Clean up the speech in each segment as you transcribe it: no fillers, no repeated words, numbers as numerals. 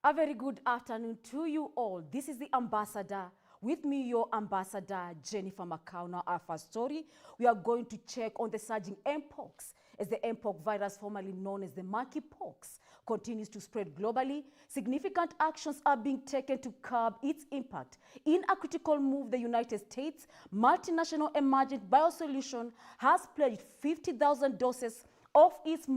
A very good afternoon to you all. This is the Ambassador. With me, your Ambassador, Jennifer Macau. Now, our first story, we are going to check on the surging Mpox, as the Mpox virus, formerly known as the monkeypox, continues to spread globally. Significant actions are being taken to curb its impact. In a critical move, the United States multinational Emergent Biosolution has pledged 50,000 doses of its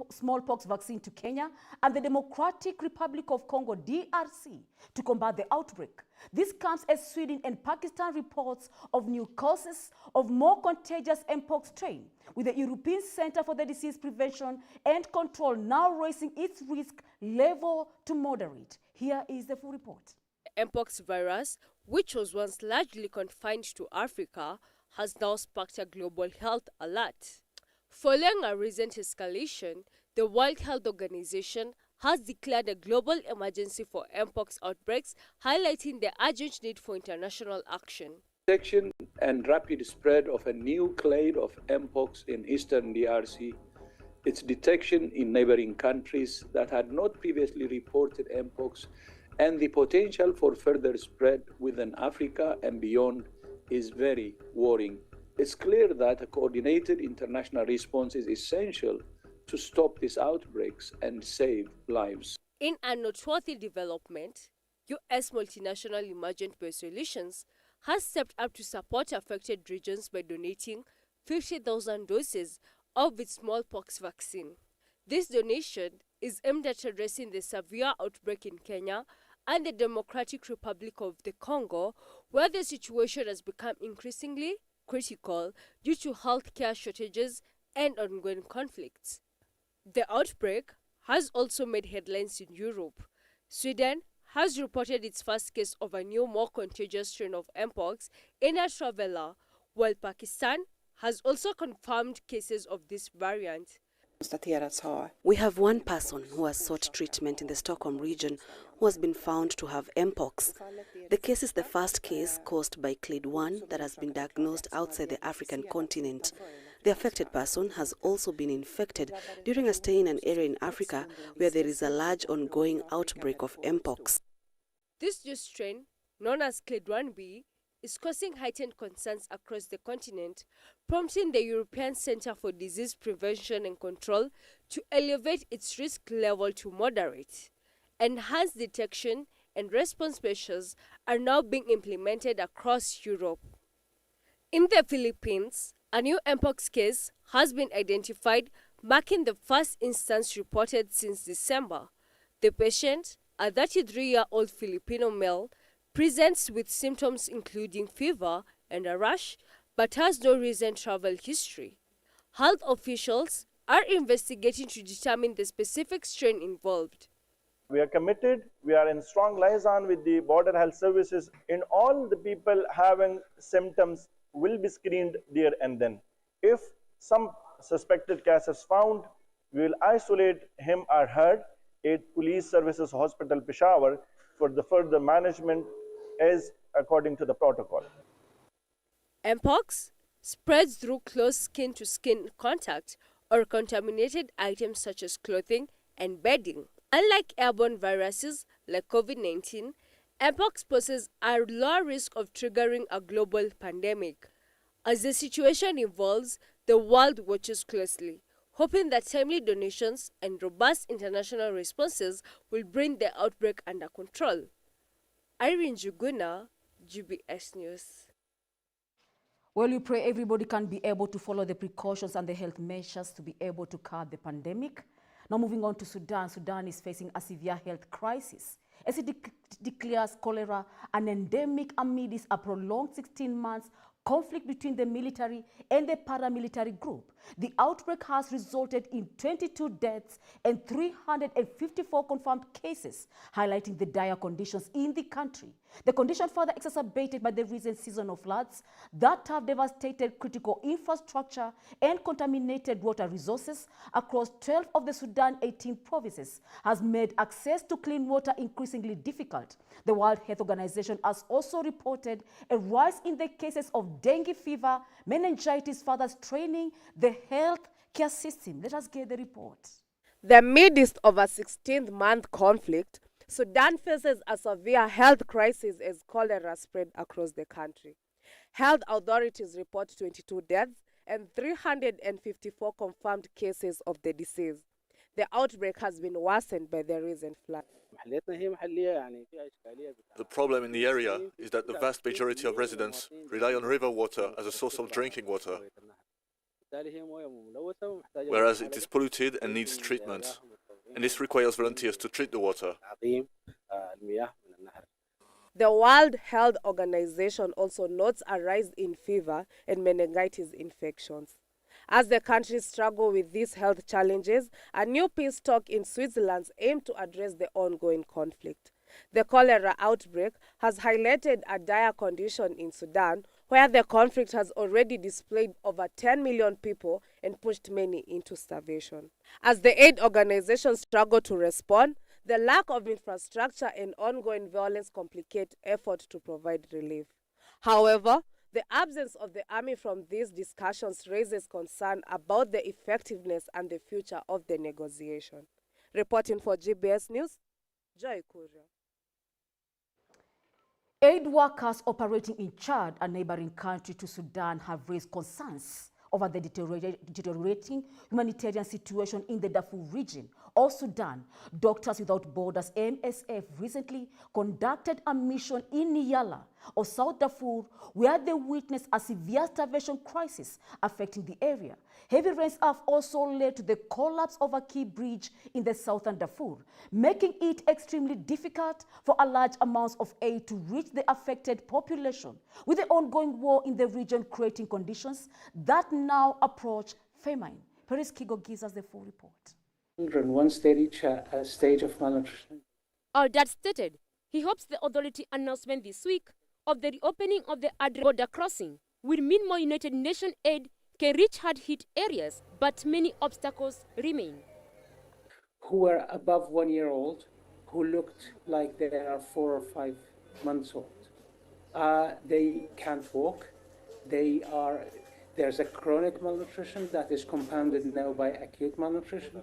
smallpox vaccine to Kenya and the Democratic Republic of Congo, DRC, to combat the outbreak. This comes as Sweden and Pakistan reports of new cases of more contagious Mpox strain, with the European Center for the Disease Prevention and Control now raising its risk level to moderate. Here is the full report. The Mpox virus, which was once largely confined to Africa, has now sparked a global health alert. Following a recent escalation, the World Health Organization has declared a global emergency for Mpox outbreaks, highlighting the urgent need for international action. Detection and rapid spread of a new clade of Mpox in eastern DRC, its detection in neighboring countries that had not previously reported Mpox, and the potential for further spread within Africa and beyond is very worrying. It's clear that a coordinated international response is essential to stop these outbreaks and save lives. In a noteworthy development, U.S. multinational Emergent Biosolutions has stepped up to support affected regions by donating 50,000 doses of its smallpox vaccine. This donation is aimed at addressing the severe outbreak in Kenya and the Democratic Republic of the Congo, where the situation has become increasingly critical due to healthcare shortages and ongoing conflicts. The outbreak has also made headlines in Europe. Sweden has reported its first case of a new, more contagious strain of Mpox in a traveler, while Pakistan has also confirmed cases of this variant. We have one person who has sought treatment in the Stockholm region who has been found to have Mpox. The case is the first case caused by Clade 1 that has been diagnosed outside the African continent. The affected person has also been infected during a stay in an area in Africa where there is a large ongoing outbreak of Mpox. This new strain, known as Clade 1b, is causing heightened concerns across the continent, prompting the European Center for Disease Prevention and Control to elevate its risk level to moderate. Enhanced detection and response measures are now being implemented across Europe. In the Philippines, a new Mpox case has been identified, marking the first instance reported since December. The patient, a 33-year-old Filipino male, presents with symptoms including fever and a rash, but has no recent travel history. Health officials are investigating to determine the specific strain involved. We are committed, we are in strong liaison with the border health services, and all the people having symptoms will be screened there and then. If some suspected case is found, we will isolate him or her at Police Services Hospital Peshawar for the further management as according to the protocol. Mpox spreads through close skin-to-skin contact or contaminated items such as clothing and bedding. Unlike airborne viruses like COVID-19, Mpox poses a lower risk of triggering a global pandemic. As the situation evolves, the world watches closely, hoping that timely donations and robust international responses will bring the outbreak under control. Irene Juguna, GBS News. Well, we pray everybody can be able to follow the precautions and the health measures to be able to curb the pandemic. Now moving on to Sudan. Sudan is facing a severe health crisis as it declares cholera an endemic amidst a prolonged 16 months conflict between the military and the paramilitary group. The outbreak has resulted in 22 deaths and 354 confirmed cases, highlighting the dire conditions in the country. The condition further exacerbated by the recent season of floods that have devastated critical infrastructure and contaminated water resources across 12 of the Sudan 18 provinces, has made access to clean water increasingly difficult. The World Health Organization has also reported a rise in the cases of dengue fever, meningitis, further straining the health care system. Let us get the report. The midst of a 16-month conflict, Sudan faces a severe health crisis as cholera spread across the country. Health authorities report 22 deaths and 354 confirmed cases of the disease. The outbreak has been worsened by the recent flood. The problem in the area is that the vast majority of residents rely on river water as a source of drinking water, whereas it is polluted and needs treatment, and this requires volunteers to treat the water. The World Health Organization also notes a rise in fever and meningitis infections. As the countries struggle with these health challenges, a new peace talk in Switzerland aims to address the ongoing conflict. The cholera outbreak has highlighted a dire condition in Sudan, where the conflict has already displaced over 10 million people and pushed many into starvation. As the aid organizations struggle to respond, the lack of infrastructure and ongoing violence complicate efforts to provide relief. However, the absence of the army from these discussions raises concern about the effectiveness and the future of the negotiation. Reporting for GBS News, Joy Kuria. Aid workers operating in Chad, a neighboring country to Sudan, have raised concerns over the deteriorating humanitarian situation in the Darfur region of Sudan. Doctors Without Borders, MSF, recently conducted a mission in Niyala of South Darfur, where they witnessed a severe starvation crisis affecting the area. Heavy rains have also led to the collapse of a key bridge in the southern Darfur, making it extremely difficult for a large amounts of aid to reach the affected population, with the ongoing war in the region creating conditions that now approach famine. Paris Kigo gives us the full report. Children, once they reach a stage of malnutrition. Our dad stated he hopes the authority announcement this week of the reopening of the Adre border crossing will mean more United Nations aid can reach hard-hit areas, but many obstacles remain. Who were above 1 year old, who looked like they are 4 or 5 months old. They can't walk. There's a chronic malnutrition that is compounded now by acute malnutrition.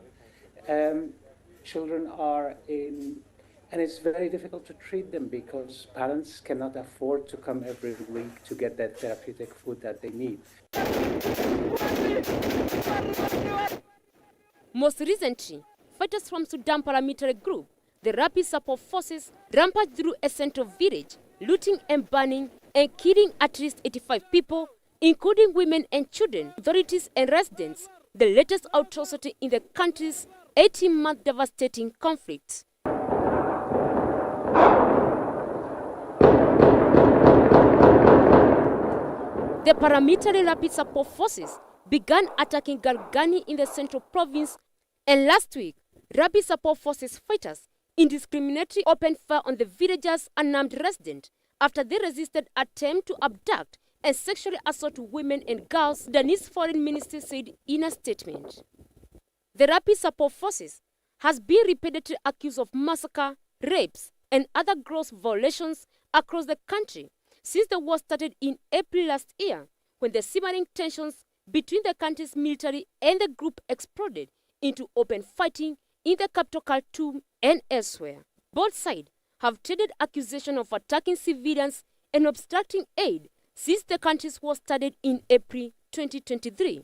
Children are in, and it's very difficult to treat them because parents cannot afford to come every week to get that therapeutic food that they need. Most recently, fighters from Sudan paramilitary group, the Rapid Support Forces, rampaged through a central village, looting and burning and killing at least 85 people, including women and children, authorities and residents, the latest atrocity in the country's 18-month devastating conflict. The paramilitary Rapid Support Forces began attacking Gargani in the central province, and last week, Rapid Support Forces fighters indiscriminately opened fire on the villagers' unarmed residents after they resisted attempt to abduct and sexually assault women and girls, Sudanese Foreign Ministry said in a statement. The Rapid Support Forces has been repeatedly accused of massacre, rapes, and other gross violations across the country since the war started in April last year, when the simmering tensions between the country's military and the group exploded into open fighting in the capital Khartoum and elsewhere. Both sides have traded accusations of attacking civilians and obstructing aid since the country's war started in April 2023.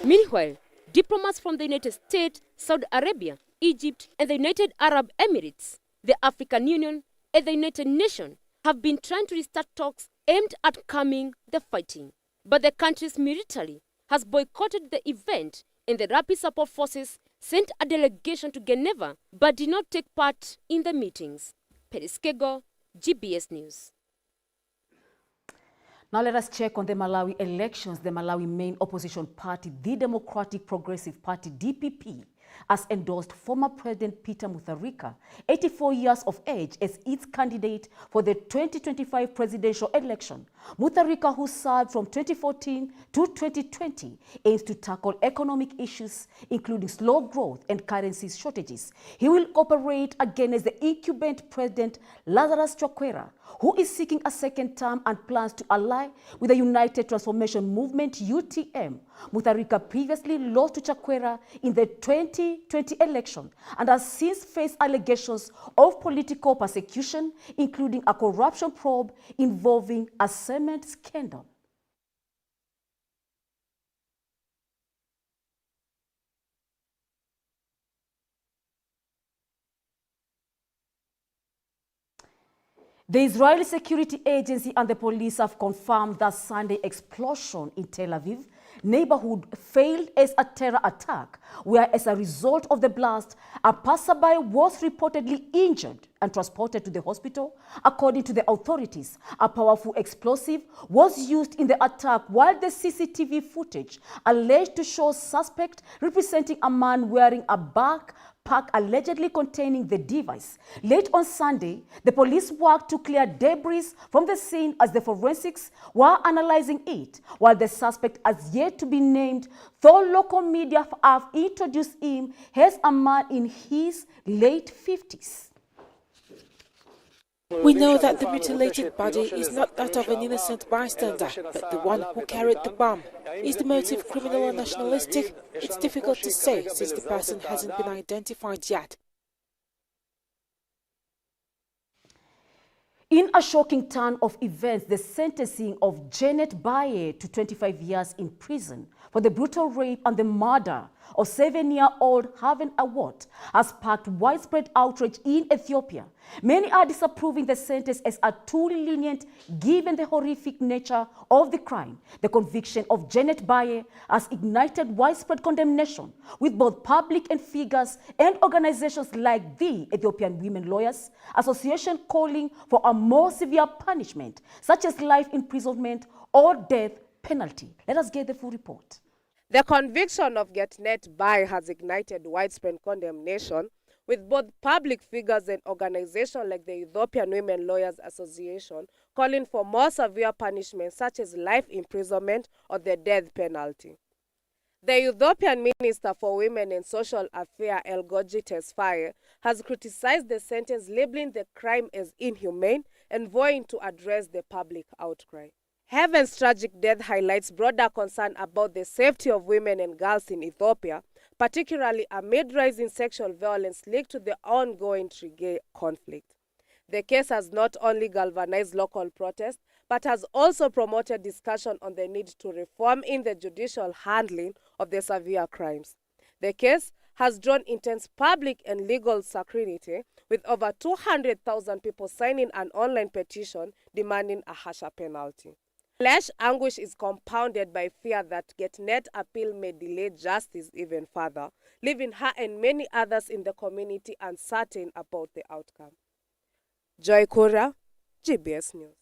Meanwhile, diplomats from the United States, Saudi Arabia, Egypt, and the United Arab Emirates, the African Union, and the United Nations have been trying to restart talks aimed at calming the fighting. But the country's military has boycotted the event, and the Rapid Support Forces sent a delegation to Geneva but did not take part in the meetings. Periskego, GBS News. Now let us check on the Malawi elections. The Malawi main opposition party, the Democratic Progressive Party, DPP, has endorsed former President Peter Mutharika, 84 years of age, as its candidate for the 2025 presidential election. Mutharika, who served from 2014 to 2020, aims to tackle economic issues, including slow growth and currency shortages. He will operate against the incumbent President Lazarus Chakwera, who is seeking a second term and plans to ally with the United Transformation Movement, UTM. Mutharika previously lost to Chakwera in the 2020 election and has since faced allegations of political persecution, including a corruption probe involving a cement scandal. The Israeli Security Agency and the police have confirmed that Sunday explosion in Tel Aviv neighborhood failed as a terror attack, where as a result of the blast, a passerby was reportedly injured and transported to the hospital. According to the authorities, a powerful explosive was used in the attack, while the CCTV footage alleged to show suspect representing a man wearing a backpack allegedly containing the device. Late on Sunday, the police worked to clear debris from the scene as the forensics were analyzing it, while the suspect has yet to be named, though local media have introduced him as a man in his late 50s. We know that the mutilated body is not that of an innocent bystander, but the one who carried the bomb. Is the motive criminal or nationalistic? It's difficult to say, since the person hasn't been identified yet. In a shocking turn of events, the sentencing of Janet Baye to 25 years in prison for the brutal rape and the murder of 7-year-old Haven Awot has sparked widespread outrage in Ethiopia. Many are disapproving the sentence as a too lenient given the horrific nature of the crime. The conviction of Janet Baye has ignited widespread condemnation, with both public and figures and organizations like the Ethiopian Women Lawyers Association calling for a more severe punishment, such as life imprisonment or death penalty. Let us get the full report. The conviction of Getnet Baye has ignited widespread condemnation, with both public figures and organizations like the Ethiopian Women Lawyers Association calling for more severe punishments such as life imprisonment or the death penalty. The Ethiopian Minister for Women and Social Affairs, Elgoji Tesfaye, has criticized the sentence, labeling the crime as inhumane and vowing to address the public outcry. Haven's tragic death highlights broader concern about the safety of women and girls in Ethiopia, particularly amid rising sexual violence linked to the ongoing Tigray conflict. The case has not only galvanized local protests, but has also promoted discussion on the need to reform in the judicial handling of the severe crimes. The case has drawn intense public and legal scrutiny, with over 200,000 people signing an online petition demanding a harsher penalty. Flesh anguish is compounded by fear that Getnet appeal may delay justice even further, leaving her and many others in the community uncertain about the outcome. Joy Kura, GBS News.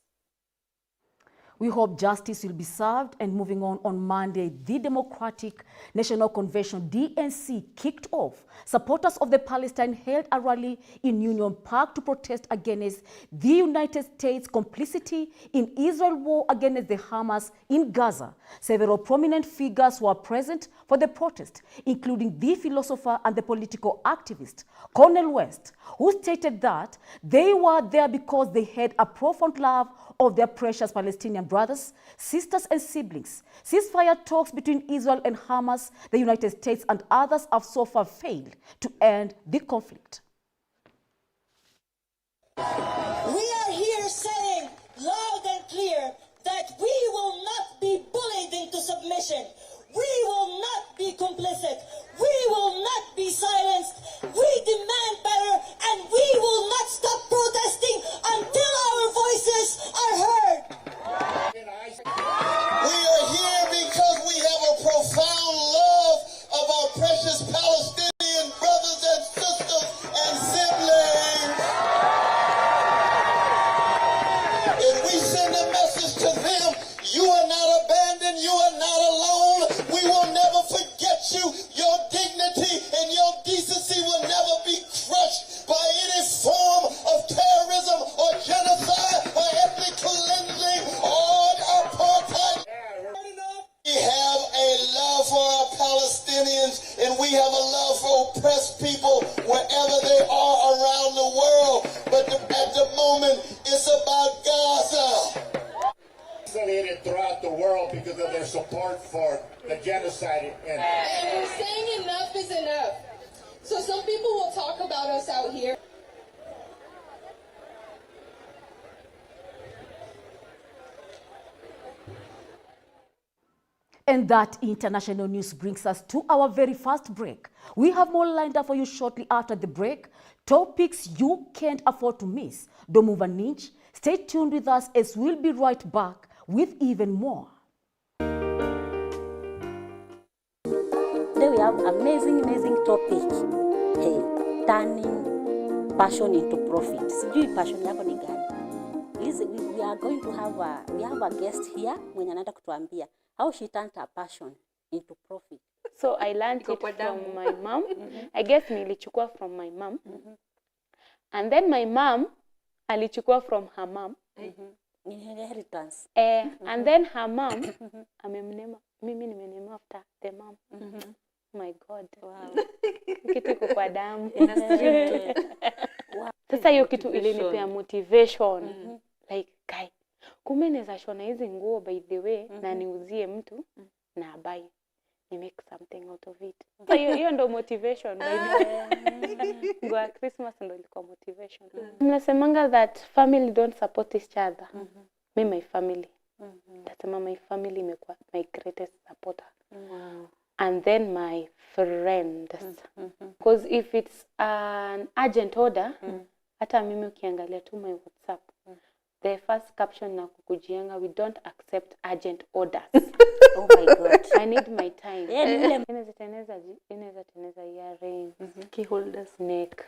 We hope justice will be served. And moving on Monday, the Democratic National Convention, DNC, kicked off. Supporters of the Palestine held a rally in Union Park to protest against the United States' complicity in Israel's war against the Hamas in Gaza. Several prominent figures were present for the protest, including the philosopher and the political activist, Cornel West, who stated that they were there because they had a profound love of their precious Palestinian brothers, sisters, and siblings. Ceasefire talks between Israel and Hamas, the United States, and others have so far failed to end the conflict. We are here saying loud and clear that we will not be bullied into submission. We will not be complicit. We will not be silenced. We demand better, and we will not stop protesting until our voices are heard. We are here because we have a profound love of our precious Palestinian brothers and sisters and siblings. And we send a message to them: you are not abandoned, you are not alone. We will never forget you. Your dignity and your decency will never be crushed by any form of terrorism or genocide or ethnic cleansing or apartheid. We have a love for our Palestinians, and we have a love for oppressed people wherever they are around the world. But at the moment, it's about celebrated throughout the world because of their support for the genocide. And we're saying enough is enough. So some people will talk about us out here. And that international news brings us to our very first break. We have more lined up for you shortly after the break. Topics you can't afford to miss. Don't move an inch. Stay tuned with us as we'll be right back with even more. Today we have amazing topic. Hey, turning passion into profit. Sijui passion yako ni gani? We are going to have a guest here mwenye anaenda kutuambia how she turned her passion into profit. So I learned it from my mom. I guess nilichukua from my mom. And then my mom alichukua from her mom. Inheritance. And then her mom mimi nimenema after the mom. Oh my God. Wow. Kitu iko kwa damu. Sasa hiyo kitu ilinipea motivation. Like, guy, kumbe naweza shona hizi nguo by the way na niuzie mtu na buy. Ni make something out of it. So hiyo ndo motivation by the way. Nguo ya Christmas ndo ilikuwa motivation. Mnasemanga that family don't support each other. Me, my family. Nasema my family imekuwa my greatest supporter. Wow. And then my friends. Because if it's an urgent order, hata mimi ukiangalia tu my WhatsApp, the first caption na kukujianga, we don't accept urgent orders. Oh my God. I need my time. Inaweza teneza earrings, key holders, neck,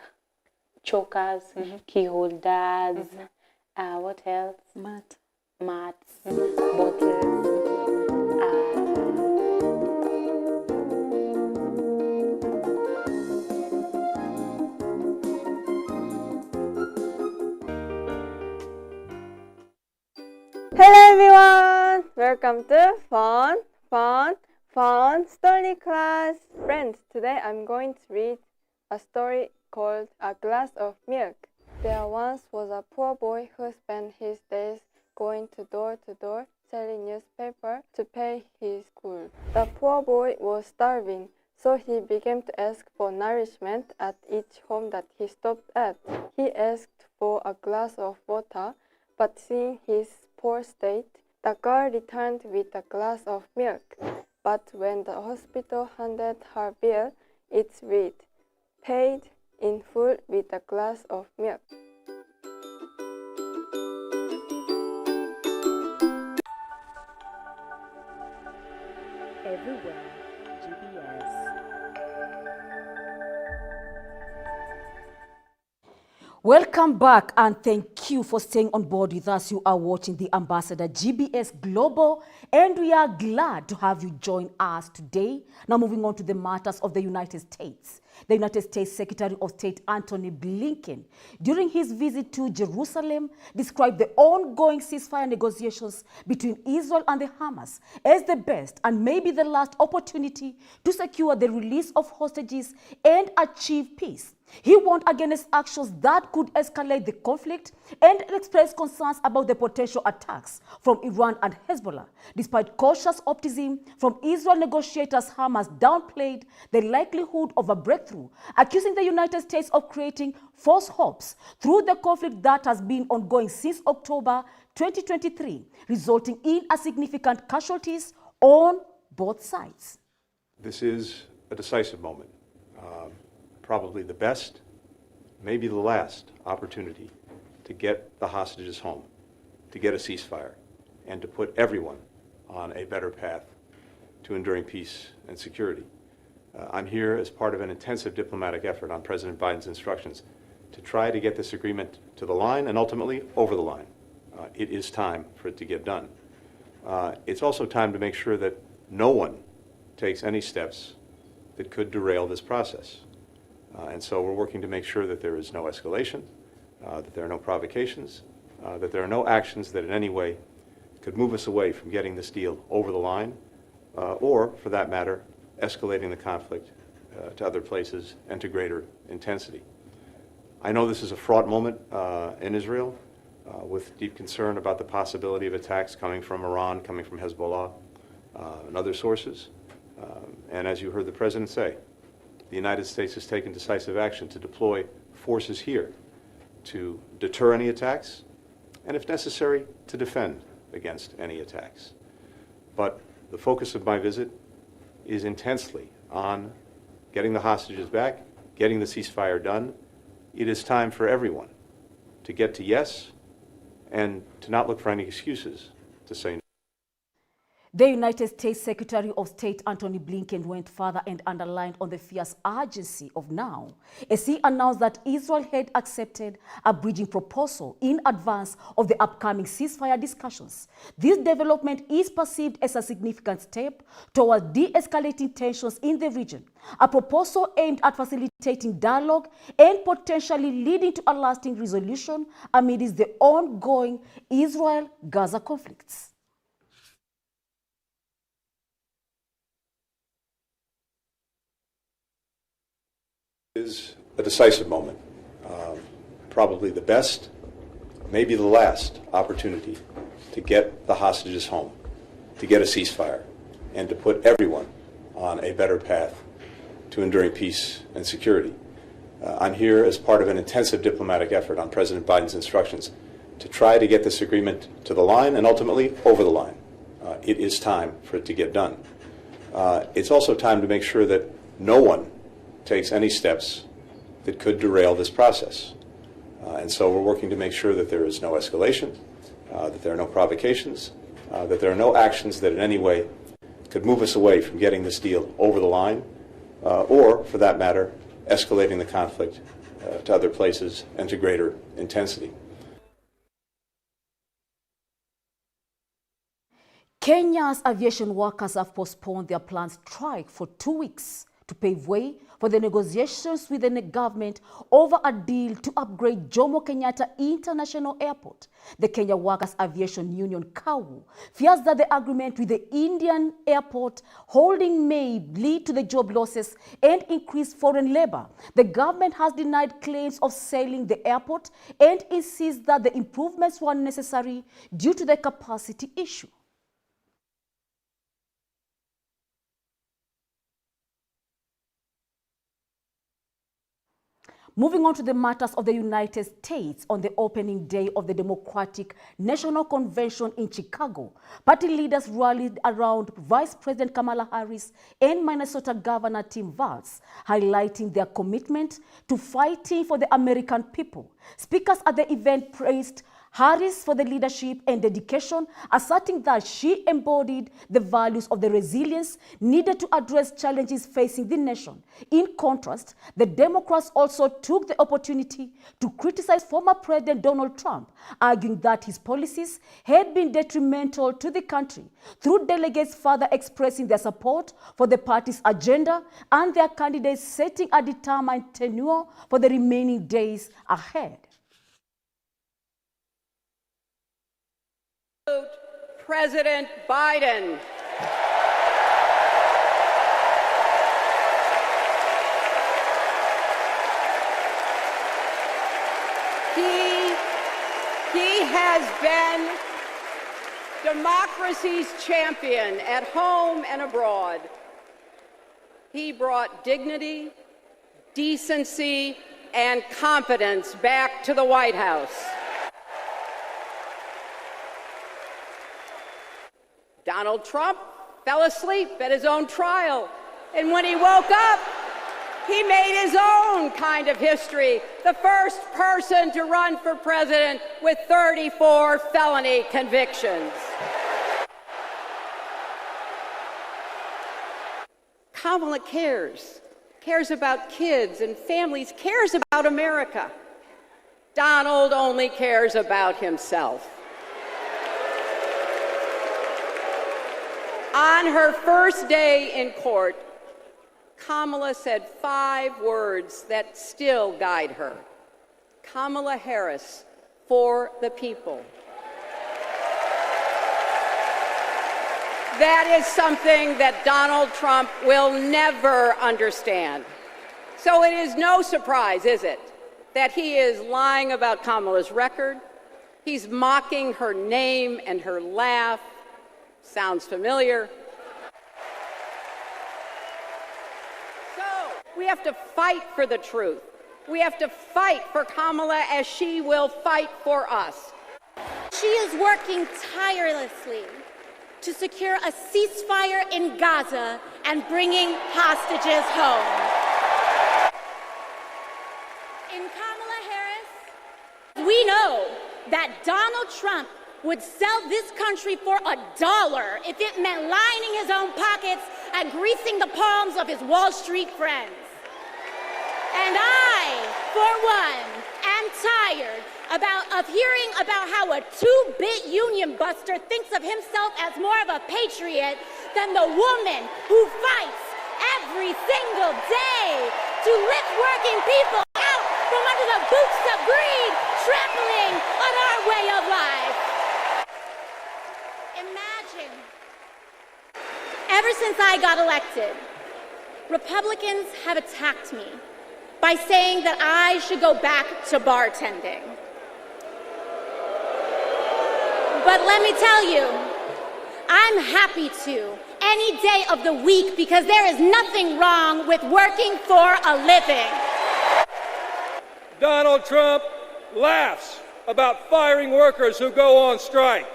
chokers, key holders, what else? Mats, bottles, Hello everyone! Welcome to Fun Story Class! Friends, today I'm going to read a story called A Glass of Milk. There once was a poor boy who spent his days going door to door selling newspaper to pay his school. The poor boy was starving, so he began to ask for nourishment at each home that he stopped at. He asked for a glass of water, but seeing his poor state, the girl returned with a glass of milk. But when the hospital handed her bill, it read, "Paid in full with a glass of milk." Everywhere, GBS. Welcome back and thank you for staying on board with us. You are watching the Ambassador GBS Global and we are glad to have you join us today. Now moving on to the matters of the United States. The United States Secretary of State Antony Blinken, during his visit to Jerusalem, described the ongoing ceasefire negotiations between Israel and the Hamas as the best and maybe the last opportunity to secure the release of hostages and achieve peace. He warned against actions that could escalate the conflict and expressed concerns about the potential attacks from Iran and Hezbollah. Despite cautious optimism from Israel negotiators, Hamas downplayed the likelihood of a breakthrough, accusing the United States of creating false hopes through the conflict that has been ongoing since October 2023, resulting in a significant casualties on both sides. This is a decisive moment. Probably the best, maybe the last opportunity to get the hostages home, to get a ceasefire, and to put everyone on a better path to enduring peace and security. I'm here as part of an intensive diplomatic effort on President Biden's instructions to try to get this agreement to the line and ultimately over the line. It is time for it to get done. It's also time to make sure that no one takes any steps that could derail this process. And so we're working to make sure that there is no escalation, that there are no provocations, that there are no actions that in any way could move us away from getting this deal over the line, or, for that matter, escalating the conflict to other places and to greater intensity. I know this is a fraught moment in Israel. with deep concern about the possibility of attacks coming from Iran, coming from Hezbollah, and other sources. And as you heard the President say, the United States has taken decisive action to deploy forces here to deter any attacks, and if necessary, to defend against any attacks. But the focus of my visit is intensely on getting the hostages back, getting the ceasefire done. It is time for everyone to get to yes and to not look for any excuses to say no. The United States Secretary of State Antony Blinken went further and underlined on the fierce urgency of now, as he announced that Israel had accepted a bridging proposal in advance of the upcoming ceasefire discussions. This development is perceived as a significant step towards de-escalating tensions in the region, a proposal aimed at facilitating dialogue and potentially leading to a lasting resolution amidst the ongoing Israel-Gaza conflicts. Is a decisive moment, probably the best, maybe the last opportunity to get the hostages home, to get a ceasefire, and to put everyone on a better path to enduring peace and security. I'm here as part of an intensive diplomatic effort on President Biden's instructions to try to get this agreement to the line and ultimately over the line. It is time for it to get done. It's also time to make sure that no one takes any steps that could derail this process. And so we're working to make sure that there is no escalation, that there are no provocations, that there are no actions that in any way could move us away from getting this deal over the line, or, for that matter, escalating the conflict to other places and to greater intensity. Kenya's aviation workers have postponed their planned strike for 2 weeks to pave way for the negotiations with the government over a deal to upgrade Jomo Kenyatta International Airport. The Kenya Workers Aviation Union, KAWU, fears that the agreement with the Indian airport holding may lead to the job losses and increased foreign labor. The government has denied claims of selling the airport and insists that the improvements were necessary due to the capacity issue. Moving on to the matters of the United States, on the opening day of the Democratic National Convention in Chicago, party leaders rallied around Vice President Kamala Harris and Minnesota Governor Tim Walz, highlighting their commitment to fighting for the American people. Speakers at the event praised Harris for the leadership and dedication, asserting that she embodied the values of the resilience needed to address challenges facing the nation. In contrast, the Democrats also took the opportunity to criticize former President Donald Trump, arguing that his policies had been detrimental to the country, through delegates further expressing their support for the party's agenda and their candidates setting a determined tenure for the remaining days ahead. President Biden. He has been democracy's champion at home and abroad. He brought dignity, decency, and competence back to the White House. Donald Trump fell asleep at his own trial, and when he woke up, he made his own kind of history, the first person to run for president with 34 felony convictions. Kamala cares about kids and families, cares about America. Donald only cares about himself. On her first day in court, Kamala said 5 words that still guide her. Kamala Harris, for the people. That is something that Donald Trump will never understand. So it is no surprise, is it, that he is lying about Kamala's record, He's mocking her name and her laugh. Sounds familiar. So we have to fight for the truth. We have to fight for Kamala as she will fight for us. She is working tirelessly to secure a ceasefire in Gaza and bringing hostages home. In Kamala Harris, we know that Donald Trump would sell this country for $1 if it meant lining his own pockets and greasing the palms of his Wall Street friends. And I, for one, am tired of hearing about how a two-bit union buster thinks of himself as more of a patriot than the woman who fights every single day to lift working people out from under the boots of greed, trampling on our way of life. Imagine, ever since I got elected, Republicans have attacked me by saying that I should go back to bartending. But let me tell you, I'm happy to any day of the week because there is nothing wrong with working for a living. Donald Trump laughs about firing workers who go on strike.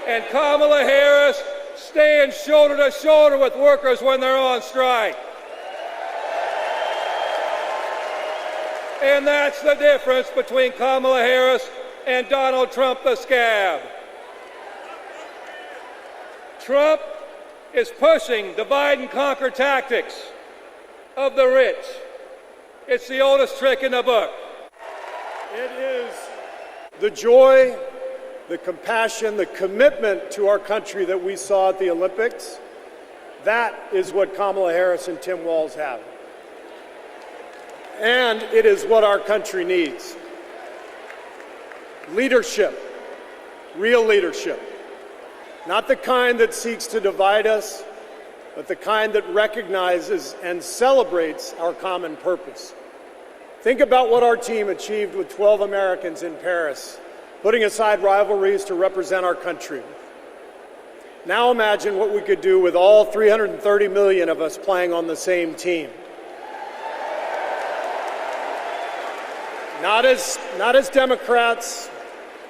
And Kamala Harris stands shoulder to shoulder with workers when they're on strike. And that's the difference between Kamala Harris and Donald Trump the scab. Trump is pushing divide and conquer tactics of the rich. It's the oldest trick in the book. It is the joy, the compassion, the commitment to our country that we saw at the Olympics. That is what Kamala Harris and Tim Walz have. And it is what our country needs. Leadership, real leadership. Not the kind that seeks to divide us, but the kind that recognizes and celebrates our common purpose. Think about what our team achieved with 12 Americans in Paris, putting aside rivalries to represent our country. Now imagine what we could do with all 330 million of us playing on the same team. Not as Democrats,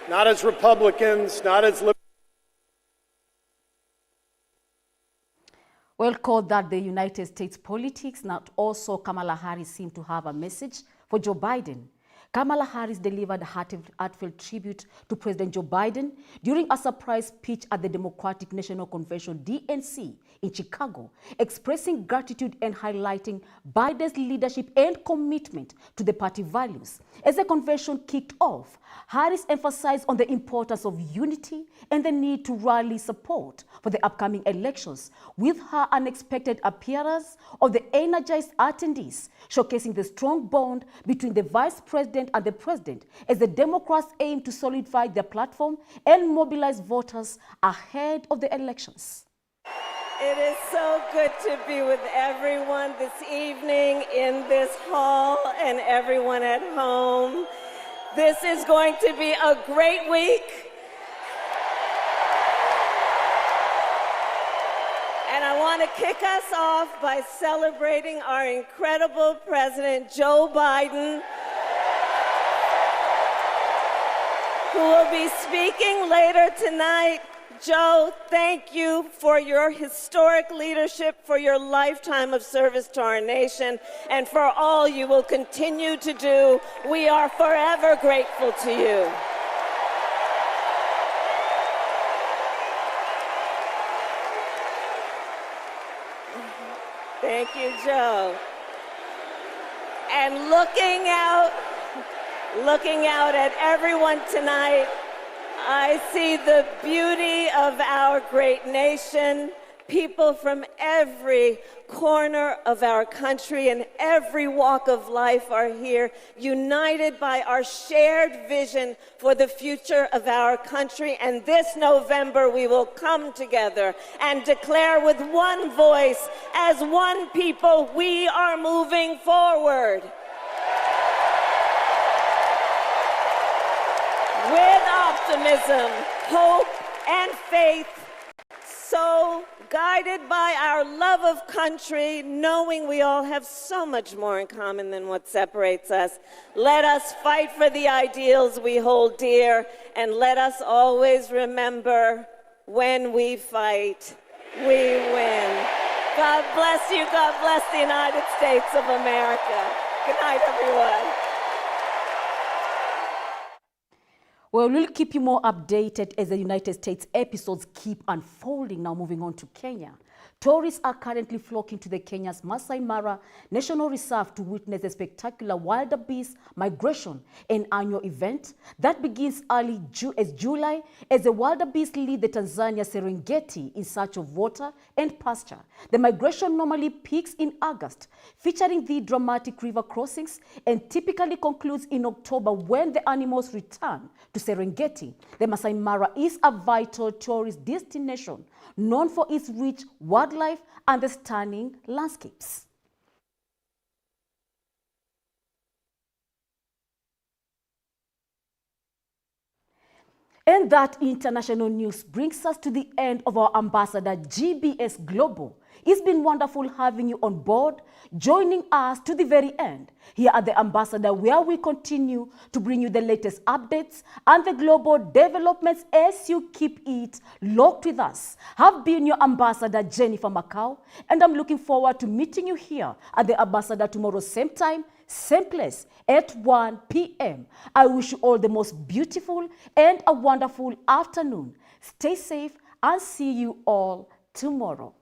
not as Republicans, not as liberals. Well, called that the United States politics, not also Kamala Harris seemed to have a message for Joe Biden. Kamala Harris delivered a heartfelt tribute to President Joe Biden during a surprise speech at the Democratic National Convention, DNC, in Chicago, expressing gratitude and highlighting Biden's leadership and commitment to the party values. As the convention kicked off, Harris emphasized on the importance of unity and the need to rally support for the upcoming elections, with her unexpected appearance of the energized attendees, showcasing the strong bond between the vice president and the president as the Democrats aim to solidify their platform and mobilize voters ahead of the elections. It is so good to be with everyone this evening in this hall and everyone at home. This is going to be a great week. And I want to kick us off by celebrating our incredible President Joe Biden, who will be speaking later tonight. Joe, thank you for your historic leadership, for your lifetime of service to our nation, and for all you will continue to do. We are forever grateful to you. Thank you, Joe. And looking out at everyone tonight, I see the beauty of our great nation, People from every corner of our country and every walk of life are here, united by our shared vision for the future of our country. And this November, we will come together and declare with one voice, as one people, we are moving forward. With optimism, hope, and faith, so guided by our love of country, knowing we all have so much more in common than what separates us, let us fight for the ideals we hold dear, and let us always remember, when we fight, we win. God bless you. God bless the United States of America. Good night, everyone. Well, we'll keep you more updated as the United States episodes keep unfolding. Now moving on to Kenya. Tourists are currently flocking to the Kenya's Masai Mara National Reserve to witness the spectacular wildebeest migration, an annual event that begins early July as the wildebeest lead the Tanzania Serengeti in search of water and pasture. The migration normally peaks in August, featuring the dramatic river crossings, and typically concludes in October when the animals return to Serengeti. The Masai Mara is a vital tourist destination known for its rich wildlife and the stunning landscapes. And that international news brings us to the end of our ambassador, GBS Global. It's been wonderful having you on board, joining us to the very end. Here at the Ambassador, where we continue to bring you the latest updates and the global developments as you keep it locked with us. Have been your Ambassador, Jennifer Macau, and I'm looking forward to meeting you here at the Ambassador tomorrow, same time, same place, at 1 p.m. I wish you all the most beautiful and a wonderful afternoon. Stay safe and see you all tomorrow.